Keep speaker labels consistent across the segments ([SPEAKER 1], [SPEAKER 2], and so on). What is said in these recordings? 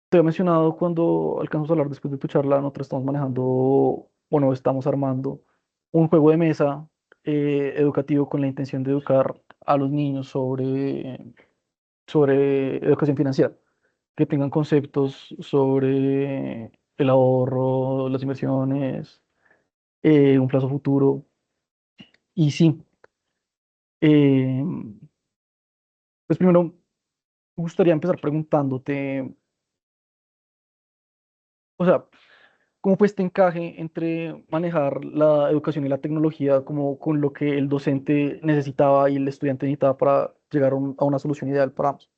[SPEAKER 1] te había mencionado cuando alcanzamos a hablar después de tu charla, nosotros estamos manejando, bueno, estamos armando un juego de mesa educativo con la intención de educar a los niños sobre educación financiera, que tengan conceptos sobre el ahorro, las inversiones, un plazo futuro. Y sí, eh, pues primero me gustaría empezar preguntándote, o sea, ¿cómo fue este encaje entre manejar la educación y la tecnología como con lo que el docente necesitaba y el estudiante necesitaba para llegar a una solución ideal para ambos?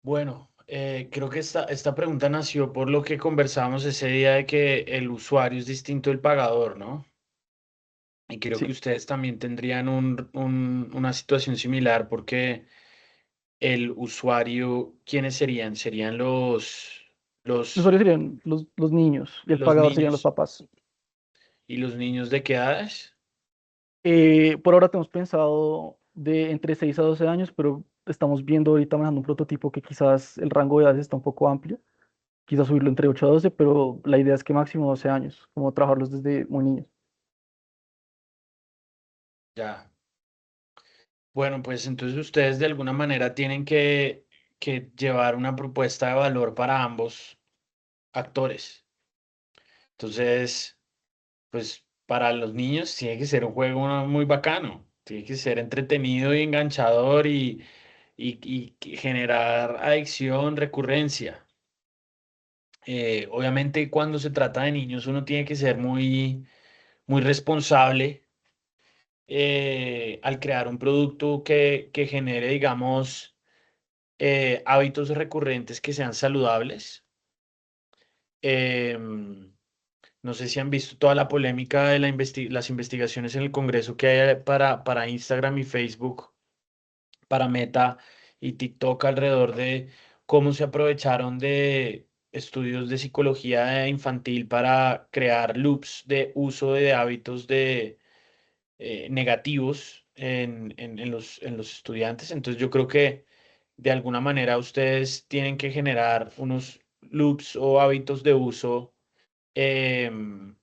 [SPEAKER 2] Bueno, creo que esta pregunta nació por lo que conversábamos ese día de que el usuario es distinto del pagador, ¿no? Y creo que
[SPEAKER 1] Sí,
[SPEAKER 2] ustedes también tendrían una situación similar porque el usuario, ¿quiénes serían? Serían
[SPEAKER 1] los
[SPEAKER 2] los,
[SPEAKER 1] usuarios serían los niños y el
[SPEAKER 2] los
[SPEAKER 1] pagador serían los
[SPEAKER 2] niños.
[SPEAKER 1] papás.
[SPEAKER 2] ¿Y los niños de qué edades?
[SPEAKER 1] Por ahora tenemos pensado de entre 6 a 12 años, pero estamos viendo ahorita manejando un prototipo que quizás el rango de edades está un poco amplio, quizás subirlo entre 8 a 12, pero la idea es que máximo 12 años, como trabajarlos desde muy niños.
[SPEAKER 2] Ya. Bueno, pues entonces ustedes de alguna manera tienen que llevar una propuesta de valor para ambos actores. Entonces, pues para los niños tiene que ser un juego muy bacano, tiene que ser entretenido y enganchador y que generar adicción, recurrencia. Obviamente cuando se trata de niños uno tiene que ser muy responsable al crear un producto que genere, digamos, hábitos recurrentes que sean saludables. Em, no sé si han visto toda la polémica de las investigaciones en el Congreso que hay para Instagram y Facebook, para Meta y TikTok alrededor de cómo se aprovecharon de estudios de psicología infantil para crear loops de uso de hábitos negativos en los estudiantes. Entonces yo creo que de alguna manera ustedes tienen que generar unos loops o hábitos de uso em,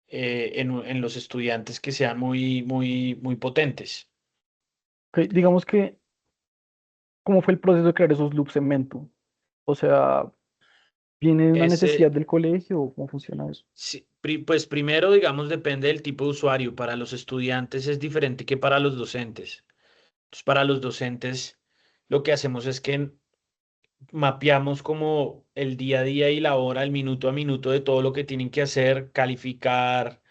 [SPEAKER 2] en los estudiantes que sean muy potentes.
[SPEAKER 1] Ok, digamos que, ¿cómo fue el proceso de crear esos loops en Mento? O sea, ¿viene una necesidad
[SPEAKER 2] Ese,
[SPEAKER 1] del colegio o cómo funciona eso?
[SPEAKER 2] sí, pues primero, digamos, depende del tipo de usuario. Para los estudiantes es diferente que para los docentes. Entonces, para los docentes, lo que hacemos es que mapeamos como el día a día y la hora, el minuto a minuto de todo lo que tienen que hacer, calificar,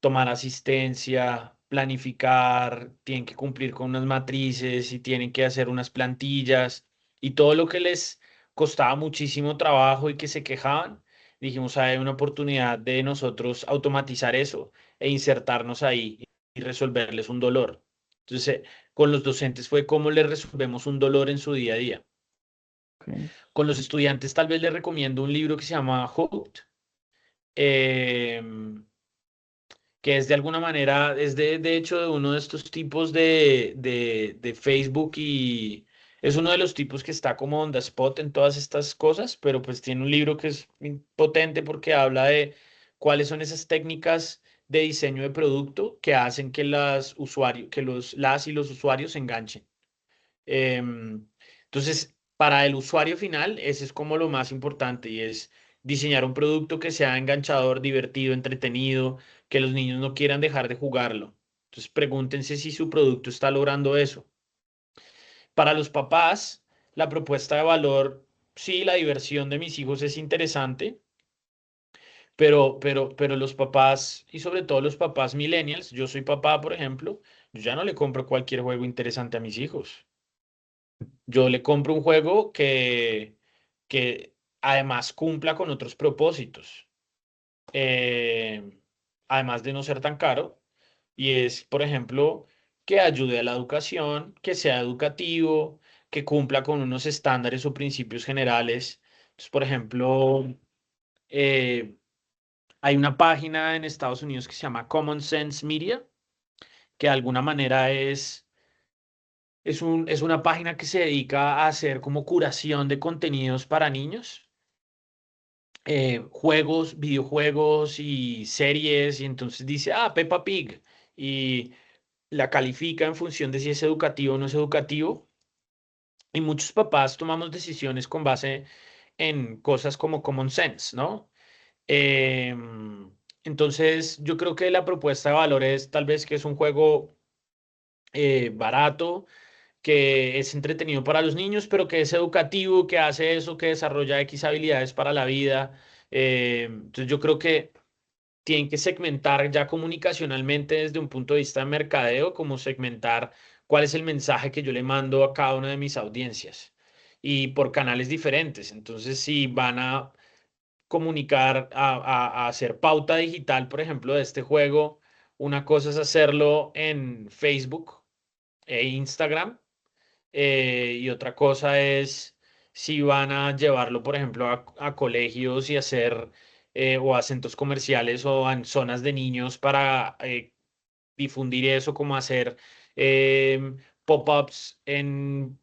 [SPEAKER 2] tomar asistencia, planificar, tienen que cumplir con unas matrices y tienen que hacer unas plantillas y todo lo que les costaba muchísimo trabajo y que se quejaban, dijimos, hay una oportunidad de nosotros automatizar eso e insertarnos ahí y resolverles un dolor. Entonces, con los docentes fue cómo les resolvemos un dolor en su día a día.
[SPEAKER 1] Ok.
[SPEAKER 2] Con los estudiantes tal vez les recomiendo un libro que se llama Hooked, em, que es de alguna manera, es de hecho de uno de estos tipos de Facebook y es uno de los tipos que está como on the spot en todas estas cosas, pero pues tiene un libro que es muy potente porque habla de cuáles son esas técnicas de diseño de producto que hacen que las y los usuarios se enganchen. Entonces, para el usuario final, ese es como lo más importante y es diseñar un producto que sea enganchador, divertido, entretenido, que los niños no quieran dejar de jugarlo. Entonces, pregúntense si su producto está logrando eso. Para los papás, la propuesta de valor, sí, la diversión de mis hijos es interesante, pero los papás, y sobre todo los papás millennials, yo soy papá, por ejemplo, yo ya no le compro cualquier juego interesante a mis hijos. Yo le compro un juego que además cumpla con otros propósitos, eh, además de no ser tan caro, y es, por ejemplo, que ayude a la educación, que sea educativo, que cumpla con unos estándares o principios generales. Entonces, por ejemplo, eh, hay una página en Estados Unidos que se llama Common Sense Media, que de alguna manera es es una página que se dedica a hacer como curación de contenidos para niños, juegos, videojuegos y series, y entonces dice, Peppa Pig, y la califica en función de si es educativo o no es educativo. Y muchos papás tomamos decisiones con base en cosas como common sense, ¿no? Em, entonces, yo creo que la propuesta de valor es tal vez que es un juego barato, que es entretenido para los niños, pero que es educativo, que hace eso, que desarrolla X habilidades para la vida. Entonces, yo creo que tienen que segmentar ya comunicacionalmente desde un punto de vista de mercadeo, como segmentar cuál es el mensaje que yo le mando a cada una de mis audiencias y por canales diferentes. Entonces, si van a comunicar, a hacer pauta digital, por ejemplo, de este juego, una cosa es hacerlo en Facebook e Instagram, y otra cosa es si van a llevarlo, por ejemplo, a colegios y hacer, o a centros comerciales o en zonas de niños para difundir eso, como hacer pop-ups en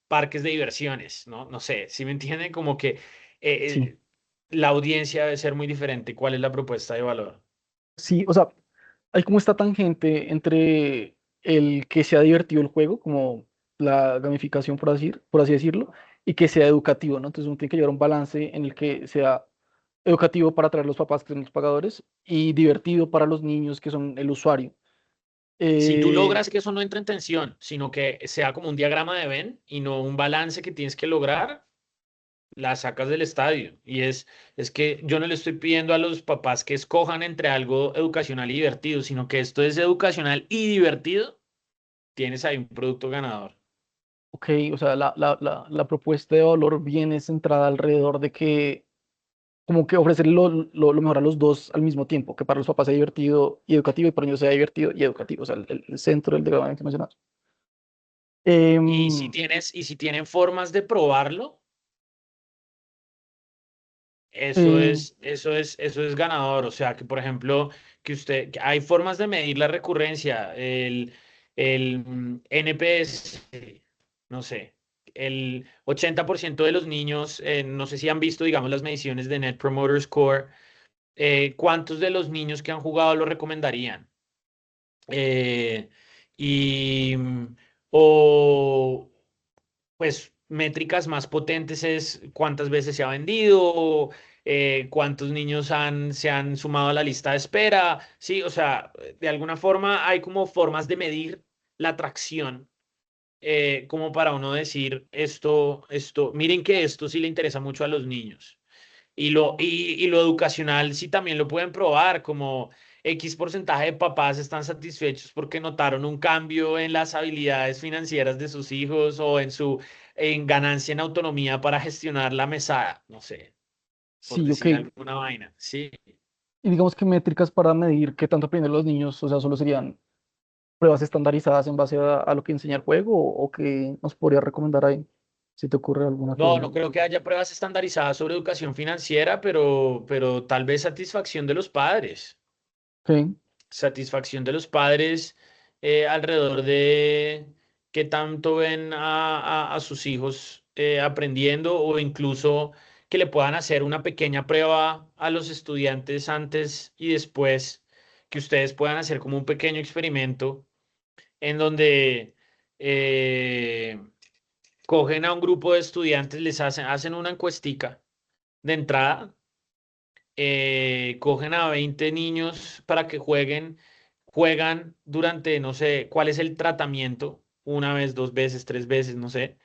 [SPEAKER 2] parques de diversiones, ¿no? No sé, si me entienden, como que
[SPEAKER 1] Sí,
[SPEAKER 2] la audiencia debe ser muy diferente. ¿Cuál es la propuesta de valor?
[SPEAKER 1] sí, o sea, hay como esta tangente entre el que sea divertido el juego, como la gamificación, por así decirlo, y que sea educativo, ¿no? Entonces uno tiene que llevar un balance en el que sea educativo para atraer a los papás, que son los pagadores, y divertido para los niños, que son el usuario.
[SPEAKER 2] Si tú
[SPEAKER 1] Eh,
[SPEAKER 2] logras que eso no entre en tensión, sino que sea como un diagrama de Venn y no un balance que tienes que lograr, la sacas del estadio. Es que yo no le estoy pidiendo a los papás que escojan entre algo educacional y divertido, sino que esto es educacional y divertido. Tienes ahí un producto ganador.
[SPEAKER 1] ok, o sea, la propuesta de valor viene centrada alrededor de que como que ofrecer lo mejor a los dos al mismo tiempo, que para los papás sea divertido y educativo y para ellos sea divertido y educativo, o sea, el centro del diagrama que mencionas. Em,
[SPEAKER 2] Y si tienen formas de probarlo,
[SPEAKER 1] eh,
[SPEAKER 2] eso es ganador. O sea, que por ejemplo, que hay formas de medir la recurrencia, el NPS, no sé, el 80% de los niños, no sé si han visto, digamos, las mediciones de Net Promoter Score, ¿cuántos de los niños que han jugado lo recomendarían? Eh, y, o pues métricas más potentes es cuántas veces se ha vendido, cuántos niños se han sumado a la lista de espera, sí, o sea, de alguna forma hay como formas de medir la atracción, como para uno decir miren que esto sí le interesa mucho a los niños. Y lo educacional sí también lo pueden probar, como X porcentaje de papás están satisfechos porque notaron un cambio en las habilidades financieras de sus hijos o en ganancia en autonomía para gestionar la mesada, no sé, por
[SPEAKER 1] sí, ok.
[SPEAKER 2] decir alguna vaina. Sí,
[SPEAKER 1] Y digamos que métricas para medir qué tanto aprenden los niños, o sea, solo serían pruebas estandarizadas en base a lo que enseña el juego o que nos podría recomendar ahí, si te ocurre alguna
[SPEAKER 2] no,
[SPEAKER 1] forma.
[SPEAKER 2] no creo que haya pruebas estandarizadas sobre educación financiera, pero tal vez satisfacción de los padres.
[SPEAKER 1] Ok,
[SPEAKER 2] Satisfacción de los padres, alrededor de qué tanto ven a sus hijos aprendiendo, o incluso que le puedan hacer una pequeña prueba a los estudiantes antes y después, que ustedes puedan hacer como un pequeño experimento en donde eh, cogen a un grupo de estudiantes, hacen una encuestica de entrada, cogen a 20 niños para que juegan durante, no sé, cuál es el tratamiento, una vez, dos veces, tres veces, no sé,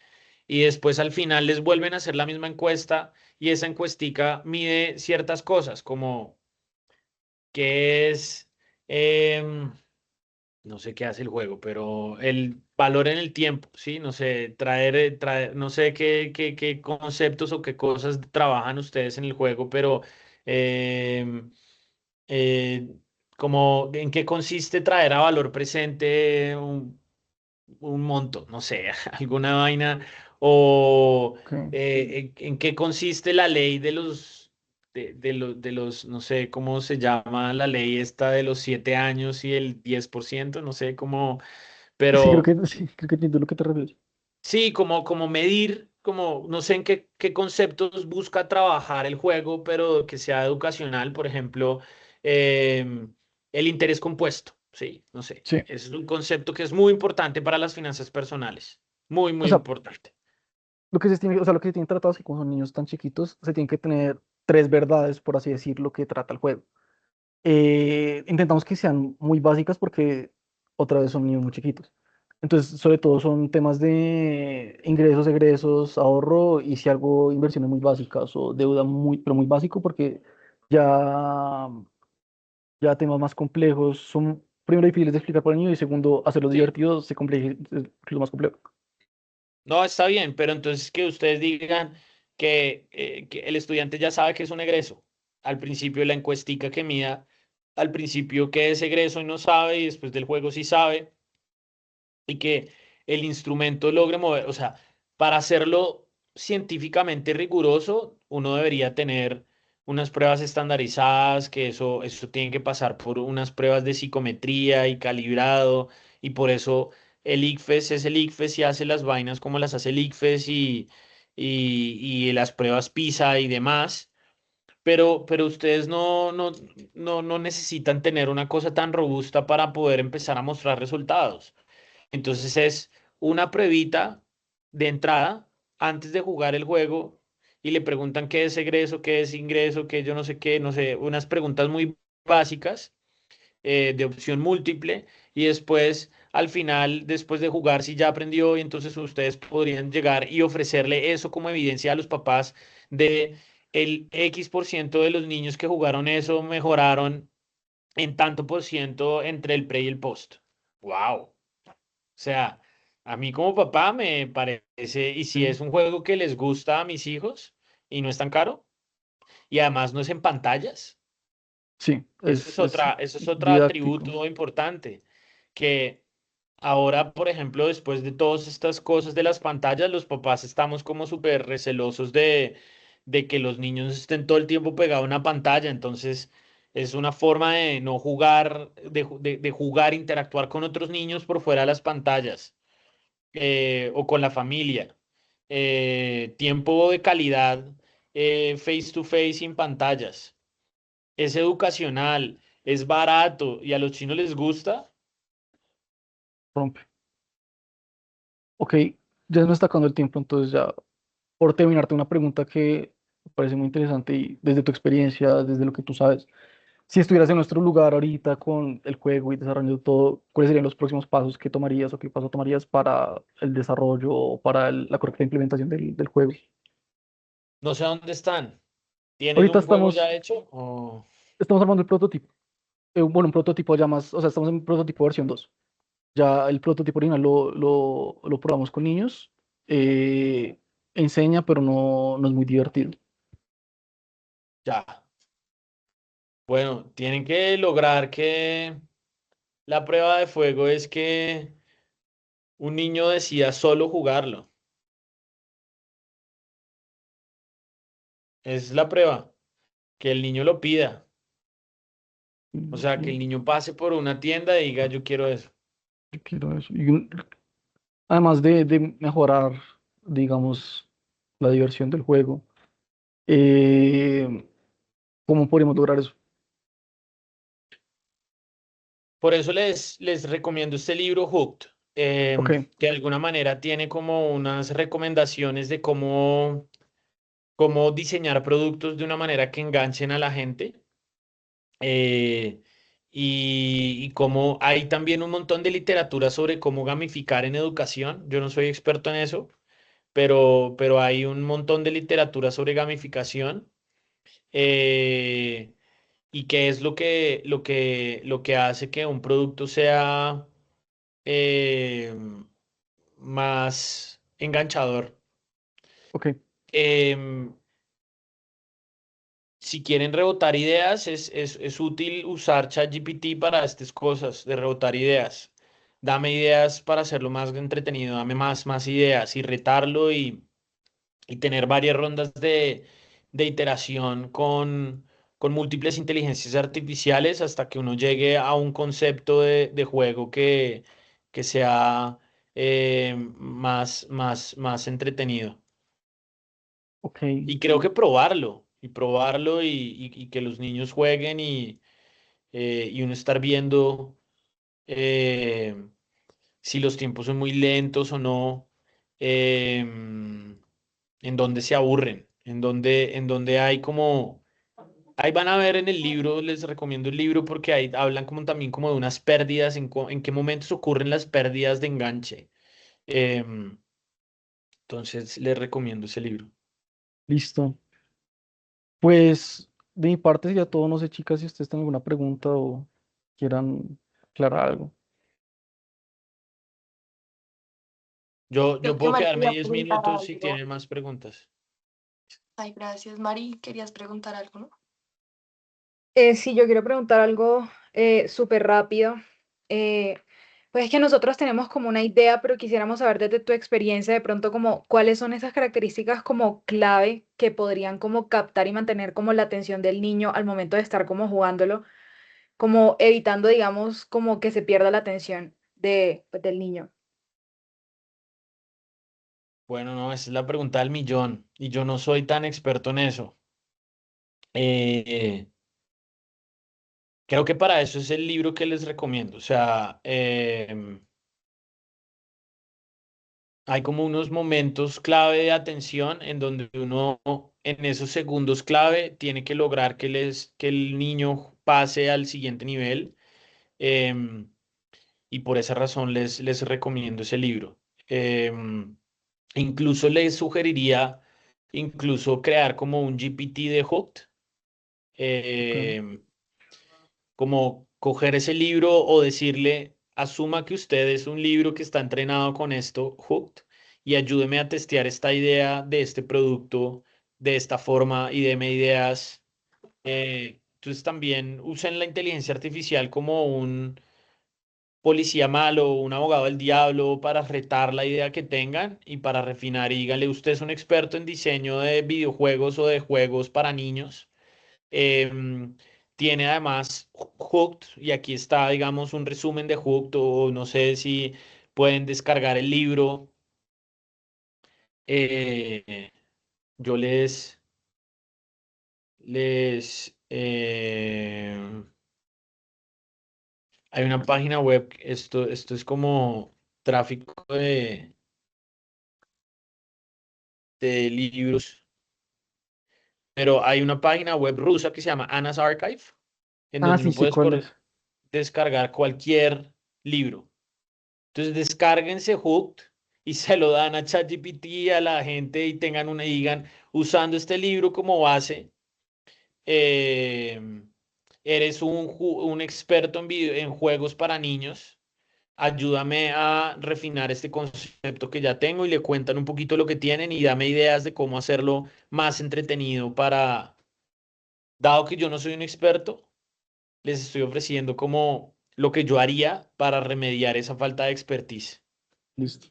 [SPEAKER 2] y después al final les vuelven a hacer la misma encuesta, y esa encuestica mide ciertas cosas, como qué es, em, no sé qué hace el juego, pero el valor en el tiempo, ¿sí? No sé, no sé qué conceptos o qué cosas trabajan ustedes en el juego, pero em, eh, como en qué consiste traer a valor presente un monto, no sé, alguna vaina, o
[SPEAKER 1] ok.
[SPEAKER 2] en qué consiste la ley de los, no sé cómo se llama la ley esta de los 7 años y el 10%, no sé cómo,
[SPEAKER 1] Sí, creo
[SPEAKER 2] pero
[SPEAKER 1] que sí, creo que entiendo lo que te refieres.
[SPEAKER 2] sí, como medir, como no sé en qué conceptos busca trabajar el juego, pero que sea educacional, por ejemplo, el interés compuesto, sí, no sé.
[SPEAKER 1] Sí.
[SPEAKER 2] Ese es un concepto que es muy importante para las finanzas personales, muy,
[SPEAKER 1] O
[SPEAKER 2] muy
[SPEAKER 1] sea,
[SPEAKER 2] importante.
[SPEAKER 1] lo que se tiene, o sea, lo que se tiene tratado es que como son niños tan chiquitos, se tienen que tener tres verdades, por así decirlo, que trata el juego. Intentamos que sean muy básicas porque otra vez son niños muy chiquitos. Entonces, sobre todo son temas de ingresos, egresos, ahorro y si algo, inversiones muy básicas o deuda muy, pero muy básico porque ya, ya temas más complejos son primero difíciles de explicar para el niño y segundo, hacerlos
[SPEAKER 2] Sí.
[SPEAKER 1] divertidos se compleja, es lo más complejo.
[SPEAKER 2] No, está bien, pero entonces que ustedes digan que el estudiante ya sabe que es un egreso. Al principio la encuestica que mida, al principio que es egreso y no sabe, y después del juego sí sabe, y que el instrumento logre mover, o sea, para hacerlo científicamente riguroso, uno debería tener unas pruebas estandarizadas, que eso tiene que pasar por unas pruebas de psicometría y calibrado, y por eso el ICFES es el ICFES y hace las vainas como las hace el ICFES y las pruebas PISA y demás. Pero ustedes no necesitan tener una cosa tan robusta para poder empezar a mostrar resultados. Entonces es una pruebita de entrada antes de jugar el juego y le preguntan qué es egreso, qué es ingreso, qué yo no sé qué, no sé, unas preguntas muy básicas de opción múltiple y después al final, después de jugar, si ya aprendió y entonces ustedes podrían llegar y ofrecerle eso como evidencia a los papás de el X% de los niños que jugaron eso mejoraron en tanto por ciento entre el pre y el post. ¡Wow! O sea, a mí como papá me parece, y si
[SPEAKER 1] Sí,
[SPEAKER 2] es un juego que les gusta a mis hijos y no es tan caro, y además no es en pantallas,
[SPEAKER 1] sí, es
[SPEAKER 2] eso es otro
[SPEAKER 1] didáctico.
[SPEAKER 2] atributo importante, que ahora, por ejemplo, después de todas estas cosas de las pantallas, los papás estamos como súper recelosos de que los niños estén todo el tiempo pegados a una pantalla, entonces es una forma de no jugar, de jugar, interactuar con otros niños por fuera de las pantallas o con la familia. Tiempo de calidad, face to face sin pantallas. Es educacional, es barato y a los chinos les gusta.
[SPEAKER 1] Rompe. Ok, ya se me está acabando el tiempo, entonces ya por terminarte una pregunta que me parece muy interesante y desde tu experiencia, desde lo que tú sabes, si estuvieras en nuestro lugar ahorita con el juego y desarrollando todo, ¿cuáles serían los próximos pasos que tomarías o qué paso tomarías para el desarrollo o para la correcta implementación del juego?
[SPEAKER 2] No sé dónde están. ¿Tienen
[SPEAKER 1] Ahorita
[SPEAKER 2] un juego ya hecho? O
[SPEAKER 1] estamos armando el prototipo. Bueno, un prototipo ya más, o sea, estamos en prototipo versión 2. Ya el prototipo original lo probamos con niños. eh, Enseña, pero no es muy divertido.
[SPEAKER 2] ya. Bueno, tienen que lograr que la prueba de fuego es que un niño decida solo jugarlo. Es la prueba, que el niño lo pida. O sea, que el niño pase por una tienda y diga, yo quiero eso.
[SPEAKER 1] Yo quiero eso. Además de mejorar, digamos, la diversión del juego, eh, ¿cómo podríamos lograr eso?
[SPEAKER 2] Por eso les recomiendo este libro Hooked,
[SPEAKER 1] Ok,
[SPEAKER 2] que de alguna manera tiene como unas recomendaciones de cómo diseñar productos de una manera que enganchen a la gente. eh, y como hay también un montón de literatura sobre cómo gamificar en educación. Yo no soy experto en eso, pero hay un montón de literatura sobre gamificación y qué es lo que hace que un producto sea eh, más enganchador.
[SPEAKER 1] ok,
[SPEAKER 2] Em, Si quieren rebotar ideas, es útil usar ChatGPT para estas cosas, de rebotar ideas. Dame ideas para hacerlo más entretenido, dame más ideas y retarlo y tener varias rondas de iteración con múltiples inteligencias artificiales hasta que uno llegue a un concepto de juego que sea más entretenido.
[SPEAKER 1] Ok,
[SPEAKER 2] Y creo que probarlo, y que los niños jueguen y uno estar viendo eh, si los tiempos son muy lentos o no, en dónde se aburren, en dónde hay como, ahí van a ver en el libro, les recomiendo el libro porque ahí hablan como también como de unas pérdidas, en qué momentos ocurren las pérdidas de enganche. Em, entonces les recomiendo ese libro.
[SPEAKER 1] listo. Pues de mi parte sería todo. No sé, chicas, si ustedes tienen alguna pregunta o quieran aclarar algo.
[SPEAKER 2] Yo
[SPEAKER 3] Creo que
[SPEAKER 2] puedo
[SPEAKER 3] Mari
[SPEAKER 2] quedarme
[SPEAKER 3] quería
[SPEAKER 2] 10
[SPEAKER 3] preguntar
[SPEAKER 2] minutos si
[SPEAKER 3] algo.
[SPEAKER 2] tienen más preguntas.
[SPEAKER 3] Ay, gracias, Mari. Querías preguntar algo, ¿no?
[SPEAKER 4] Sí, yo quiero preguntar algo súper rápido. Eh, pues es que nosotros tenemos como una idea, pero quisiéramos saber desde tu experiencia de pronto como cuáles son esas características como clave que podrían como captar y mantener como la atención del niño al momento de estar como jugándolo, como evitando, digamos, como que se pierda la atención de, pues, del niño.
[SPEAKER 2] Bueno, no, esa es la pregunta del millón y yo no soy tan experto en eso. Eh, Creo que para eso es el libro que les recomiendo. O sea, hay como unos momentos clave de atención en donde uno en esos segundos clave tiene que lograr que el niño pase al siguiente nivel. em, y por esa razón les recomiendo ese libro. Incluso les sugeriría incluso crear como un GPT de Hooked,
[SPEAKER 1] Ok,
[SPEAKER 2] em, como coger ese libro o decirle, asuma que usted es un libro que está entrenado con esto, Hooked, y ayúdeme a testear esta idea de este producto de esta forma y deme ideas. Entonces también usen la inteligencia artificial como un policía malo, un abogado del diablo para retar la idea que tengan y para refinar y díganle, usted es un experto en diseño de videojuegos o de juegos para niños. Em, Tiene además Hooked y aquí está, digamos, un resumen de Hooked o no sé si pueden descargar el libro. Eh, yo hay una página web, esto es como tráfico de libros, pero hay una página web rusa que se llama Anna's Archive, en
[SPEAKER 1] ah,
[SPEAKER 2] donde
[SPEAKER 1] sí,
[SPEAKER 2] uno
[SPEAKER 1] sí,
[SPEAKER 2] puede
[SPEAKER 1] ¿cuál es?
[SPEAKER 2] descargar cualquier libro. Entonces descárguense Hooked y se lo dan a ChatGPT, a la gente y tengan una, y digan, usando este libro como base, eh, eres un experto en juegos para niños. Ayúdame a refinar este concepto que ya tengo y le cuentan un poquito lo que tienen y dame ideas de cómo hacerlo más entretenido dado que yo no soy un experto, les estoy ofreciendo como lo que yo haría para remediar esa falta de expertise.
[SPEAKER 1] Listo,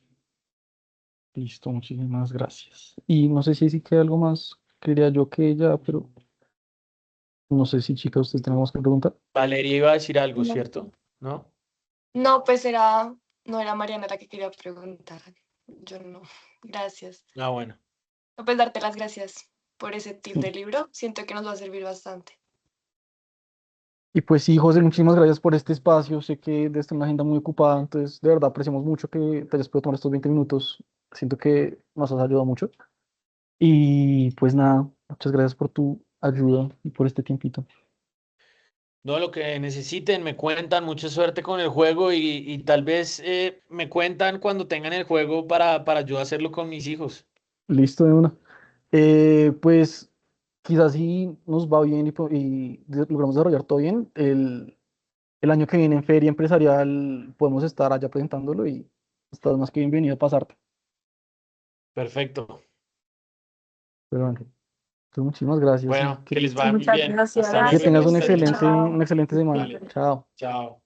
[SPEAKER 1] listo, muchísimas gracias. Y no sé si sí queda algo más, quería yo que ella, pero no sé si, chicas, ustedes tenemos que preguntar.
[SPEAKER 2] Valeria iba a decir algo,
[SPEAKER 3] No.
[SPEAKER 2] ¿cierto? ¿No?
[SPEAKER 3] No, pues no era Mariana la que quería preguntar. Yo no. Gracias.
[SPEAKER 2] Ah, bueno.
[SPEAKER 3] No, pues darte las gracias por ese tip de libro. Siento que nos va a servir bastante.
[SPEAKER 1] Y pues sí, José, muchísimas gracias por este espacio. Sé que debes tener una agenda muy ocupada, entonces de verdad apreciamos mucho que te hayas podido tomar estos 20 minutos. Siento que nos has ayudado mucho. Y pues nada, muchas gracias por tu ayuda y por este tiempito.
[SPEAKER 2] No, lo que necesiten, me cuentan, mucha suerte con el juego y tal vez me cuentan cuando tengan el juego para yo hacerlo con mis hijos.
[SPEAKER 1] Listo de una. Pues quizás si nos va bien y logramos desarrollar todo bien, el año que viene en Feria Empresarial podemos estar allá presentándolo y estás más que bienvenido a pasarte.
[SPEAKER 2] Perfecto.
[SPEAKER 1] Pero bueno, entonces, muchísimas gracias y
[SPEAKER 2] bueno, que les vaya muy
[SPEAKER 3] Muchas
[SPEAKER 2] bien.
[SPEAKER 3] gracias.
[SPEAKER 2] Hasta
[SPEAKER 1] que
[SPEAKER 2] luego.
[SPEAKER 1] tengas
[SPEAKER 3] Gracias.
[SPEAKER 2] Estén bien.
[SPEAKER 1] una
[SPEAKER 3] Chao.
[SPEAKER 1] excelente semana.
[SPEAKER 2] Vale.
[SPEAKER 1] Chao.
[SPEAKER 2] Chao.